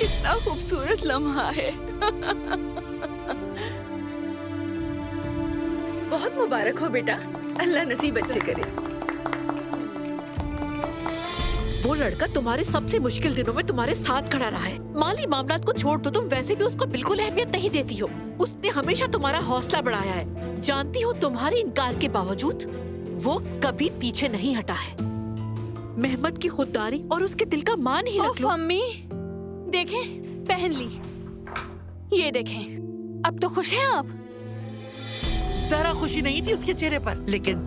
कितना खूबसूरत लम्हा है। बहुत मुबारक हो बेटा, अल्लाह नसीब अच्छे करे। वो लड़का तुम्हारे सबसे मुश्किल दिनों में तुम्हारे साथ खड़ा रहा है। माली मामलात को छोड़ दो, तुम वैसे भी उसको बिल्कुल अहमियत नहीं देती हो। उसने हमेशा तुम्हारा हौसला बढ़ाया है। जानती हो, तुम्हारे इनकार के बावजूद वो कभी पीछे नहीं हटा है। मेहमत की खुददारी और उसके दिल का मान ही रख लो। मम्मी देखें, पहन ली। ये देखें, अब तो खुश हैं आप? जरा खुशी नहीं थी उसके चेहरे पर, लेकिन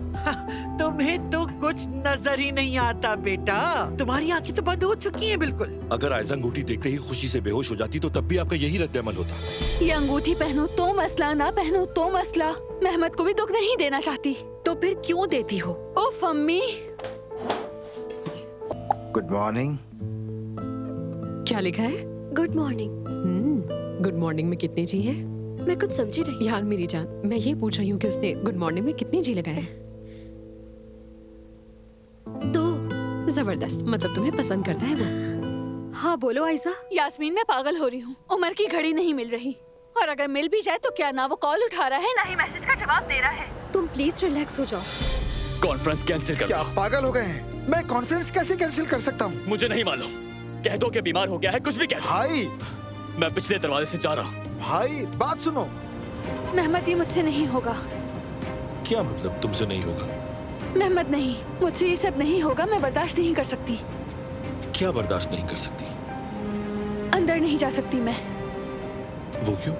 तुम्हें तो कुछ नजर ही नहीं आता बेटा। तुम्हारी आंखें तो बंद हो चुकी हैं बिल्कुल। अगर आयजा अंगूठी देखते ही खुशी से बेहोश हो जाती तो तब भी आपका यही रद्द-ए-अमल होता। ये अंगूठी पहनो तो मसला, ना पहनो तो मसला। मेहमत को भी दुख नहीं देना चाहती। तो फिर क्यों देती हो? ओह मम्मी। Good morning. क्या लिखा है? Good morning. गुड मॉर्निंग में कितने जी है? मैं कुछ समझी नहीं। यार मेरी जान, मैं ये पूछ रही हूँ कि उसने गुड मॉर्निंग में कितने जी लगाए? तो जबरदस्त, मतलब तुम्हें पसंद करता है वो? हाँ बोलो आयजा। यास्मीन, मैं पागल हो रही हूँ। उमर की घड़ी नहीं मिल रही, और अगर मिल भी जाए तो क्या ना वो कॉल उठा रहा है, ना ही मैसेज का जवाब दे रहा है। तुम प्लीज रिलैक्स हो जाओ। कॉन्फ्रेंस कैंसिल कर क्या दो। आप पागल हो गए हैं? मैं कॉन्फ्रेंस कैसे कैंसिल कर सकता हूँ? मुझे नहीं मालूम, कह दो कि बीमार हो गया है, कुछ भी कह दो। भाई मैं पिछले दरवाजे से जा रहा हूँ। भाई बात सुनो। मेहमत, ये मुझसे नहीं होगा। क्या मतलब तुमसे नहीं होगा? मेहमत नहीं, मुझसे ये सब नहीं होगा। मैं बर्दाश्त नहीं कर सकती। क्या बर्दाश्त नहीं कर सकती? अंदर नहीं जा सकती मैं। वो क्यों?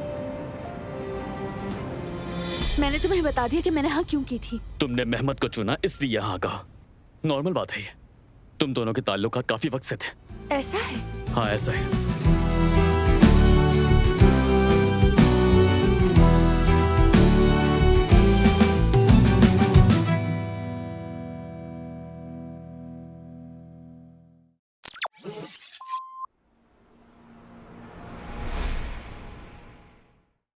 मैंने तुम्हें बता दिया कि मैंने हाँ क्यों की थी। तुमने मेहमत को चुना इसलिए यहाँ कहा। नॉर्मल बात है ये। तुम दोनों के ताल्लुकात काफी वक्त से थे। ऐसा है? हाँ ऐसा है।